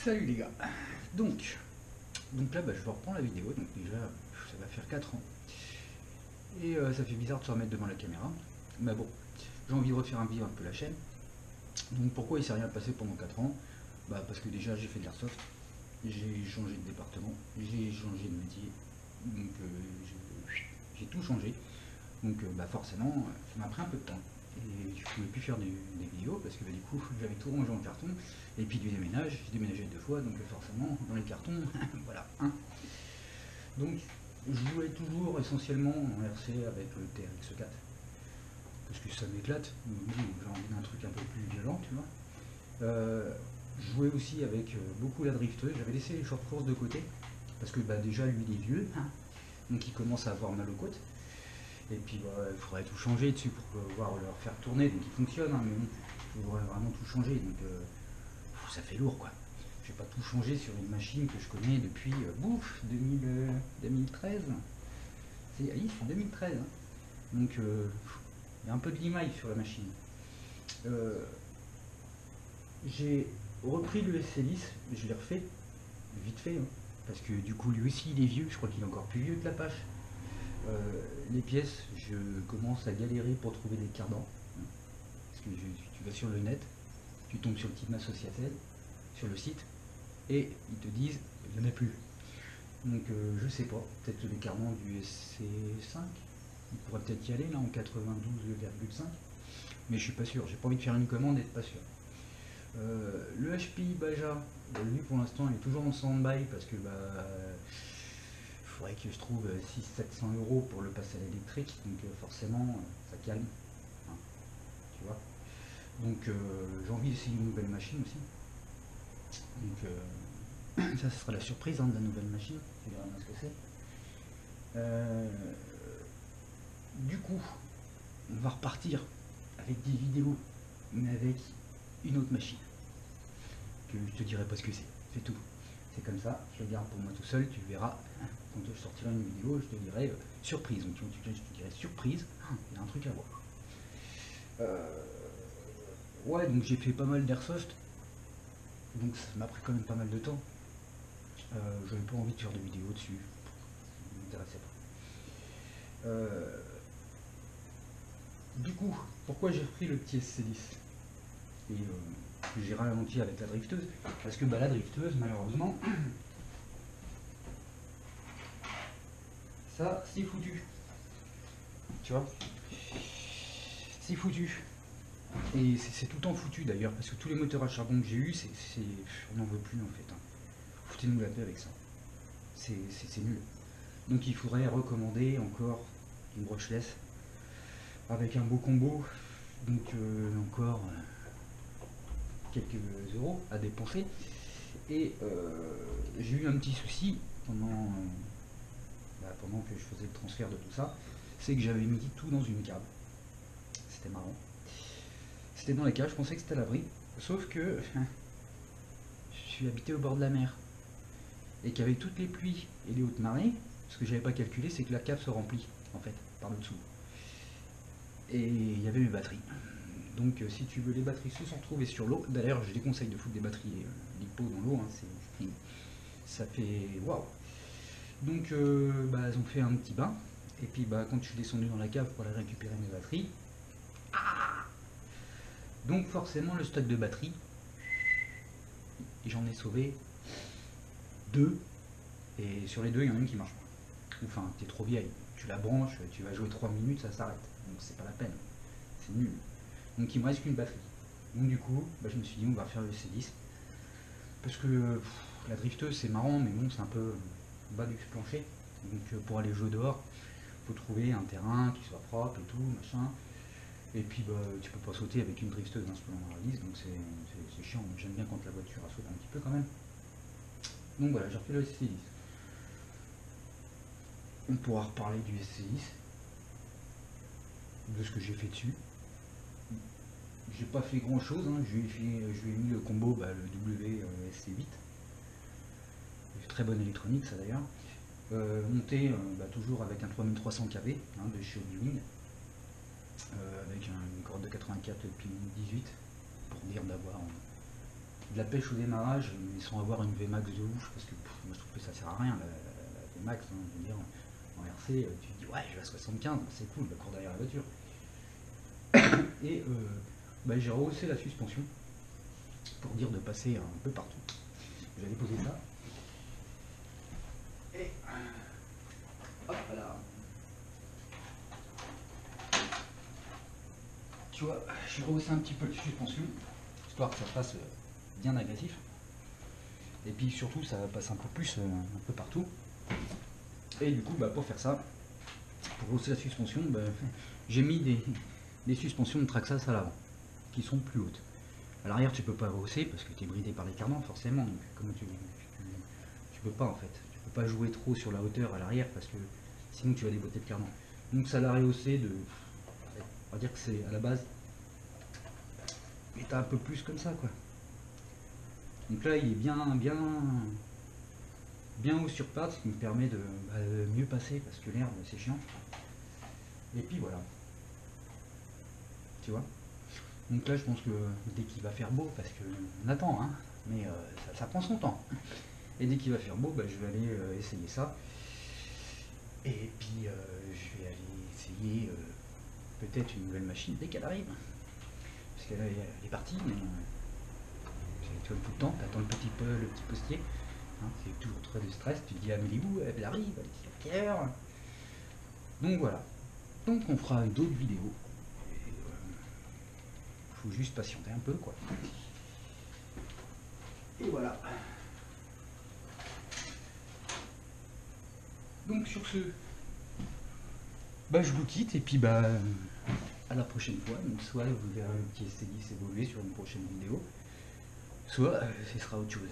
Salut les gars. Donc là je vais reprendre la vidéo. Donc déjà ça va faire 4 ans. Et ça fait bizarre de se remettre devant la caméra. Mais bon, j'ai envie de refaire vivre un peu la chaîne. Donc pourquoi il s'est rien passé pendant 4 ans? Parce que déjà j'ai fait de l'airsoft, j'ai changé de département, j'ai changé de métier. Donc j'ai tout changé. Donc forcément ça m'a pris un peu de temps. Et je pouvais plus faire des vidéos parce que du coup j'avais tout rangé en carton. Et puis du déménage, j'ai déménagé 2 fois, donc forcément dans les cartons, voilà. Donc je jouais toujours essentiellement en RC avec le TRX4. Parce que ça m'éclate, j'ai envie d'un truc un peu plus violent, tu vois. Je jouais aussi avec beaucoup la drifteuse, j'avais laissé les short course de côté, parce que déjà lui il est vieux, donc il commence à avoir mal aux côtes. Et puis il faudrait tout changer dessus pour pouvoir le refaire tourner, donc il fonctionne, mais bon, il faudrait vraiment tout changer, donc ça fait lourd quoi. Je vais pas tout changer sur une machine que je connais depuis 2013. C'est 2013. Donc il y a un peu de limaille sur la machine. J'ai repris le SC10, je l'ai refait vite fait, parce que du coup lui aussi il est vieux, je crois qu'il est encore plus vieux que l'Apache. Les pièces, je commence à galérer pour trouver des cardans. Parce que tu vas sur le net, tu tombes sur le Team Associatel, sur le site, et ils te disent il n'y en a plus. Donc je sais pas, peut-être les cardans du SC5, il pourrait peut-être y aller là en 92,5, mais je suis pas sûr, j'ai pas envie de faire une commande et d'être pas sûr. Le HPI Baja, lui pour l'instant il est toujours en stand-by parce que faudrait que je trouve 600-700 euros pour le passer à l'électrique, donc forcément ça calme, tu vois. Donc j'ai envie d'essayer une nouvelle machine aussi. Donc ça ce sera la surprise de la nouvelle machine, tu verras bien ce que c'est. Du coup, on va repartir avec des vidéos, mais avec une autre machine, que je te dirai pas ce que c'est tout. C'est comme ça, je le garde pour moi tout seul, tu verras, quand je sortirai une vidéo, je te dirai surprise, donc je te dirai surprise, il y a un truc à voir. Ouais, donc j'ai fait pas mal d'airsoft, donc ça m'a pris quand même pas mal de temps. J'avais pas envie de faire de vidéos dessus, ça m'intéressait pas. Du coup, pourquoi j'ai repris le petit SC10 et j'ai ralenti avec la drifteuse? Parce que la drifteuse, malheureusement, ça c'est foutu. Tu vois, c'est foutu. Et c'est tout le temps foutu d'ailleurs, parce que tous les moteurs à charbon que j'ai eu, on n'en veut plus en fait. Foutez-nous la paix avec ça. C'est nul. Donc il faudrait recommander encore une brushless avec un beau combo. Donc encore quelques euros à dépenser. Et j'ai eu un petit souci pendant que je faisais le transfert de tout ça, c'est que j'avais mis tout dans une cave. C'était marrant. C'était dans les caves, je pensais que c'était à l'abri. Sauf que je suis habité au bord de la mer. Et qu'avec toutes les pluies et les hautes marées, ce que j'avais pas calculé, c'est que la cave se remplit, en fait, par le dessous. Et il y avait mes batteries. Donc si tu veux, les batteries se sont retrouvées sur l'eau. D'ailleurs, je déconseille de foutre des batteries lipo dans l'eau, ça fait waouh. Donc elles ont fait un petit bain. Et puis quand je suis descendu dans la cave pour aller récupérer mes batteries, donc forcément le stock de batteries, j'en ai sauvé 2, et sur les 2 il y en a une qui marche pas. Enfin, t'es trop vieille, tu la branches, tu vas jouer 3 minutes, ça s'arrête. Donc c'est pas la peine, c'est nul. Donc il me reste qu'une batterie. Donc du coup, je me suis dit on va faire le C10. Parce que la drifteuse c'est marrant, mais bon c'est un peu bas du plancher. Donc pour aller jouer dehors, faut trouver un terrain qui soit propre et tout, machin. Et puis tu peux pas sauter avec une drifteuse dans ce plan réalise, donc c'est chiant. J'aime bien quand la voiture saute un petit peu quand même. Donc voilà, j'ai refait le SC10. On pourra reparler du SC10, de ce que j'ai fait dessus. J'ai pas fait grand chose, je lui ai mis le combo, le WSC8. Très bonne électronique ça d'ailleurs. Monté toujours avec un 3300 kV de chez Obi-Wan, avec une corde de 84 pin 18, pour dire d'avoir de la pêche au démarrage, mais sans avoir une Vmax de ouf, parce que moi je trouve que ça sert à rien, la Vmax, hein, je veux dire, en RC, tu te dis ouais je vais à 75, c'est cool, la cour derrière la voiture. Et j'ai rehaussé la suspension, pour dire de passer un peu partout. J'allais poser ça. Et hop là. Tu vois, j'ai rehaussé un petit peu la suspension, histoire que ça fasse bien agressif. Et puis surtout, ça passe un peu plus, un peu partout. Et du coup, pour faire ça, pour rehausser la suspension, j'ai mis des suspensions de Traxxas à l'avant, qui sont plus hautes. À l'arrière, tu peux pas rehausser parce que tu es bridé par les cardans, forcément. Donc, comme tu peux pas en fait. Tu peux pas jouer trop sur la hauteur à l'arrière parce que sinon tu vas déboîter le cardan. Donc ça l'a rehaussé de. On va dire que c'est à la base. Mais t'as un peu plus comme ça quoi. Donc là il est bien haut sur pattes, ce qui me permet de mieux passer parce que l'herbe c'est chiant. Et puis voilà. Tu vois. Donc là je pense que dès qu'il va faire beau, parce qu'on attend, hein, mais ça prend son temps. Et dès qu'il va faire beau, je vais aller essayer ça. Et puis je vais aller essayer peut-être une nouvelle machine dès qu'elle arrive. Parce qu'elle est partie, mais tu vois tout le temps, tu attends le petit postier. Hein, c'est toujours très de stress, tu te dis ah mais elle est où, elle arrive, elle est à quelle heure. Donc voilà. Donc on fera d'autres vidéos. Faut juste patienter un peu quoi. Et voilà. Donc sur ce, je vous quitte et puis à la prochaine fois. Donc soit vous verrez le petit ST10 évoluer sur une prochaine vidéo, soit ce sera autre chose.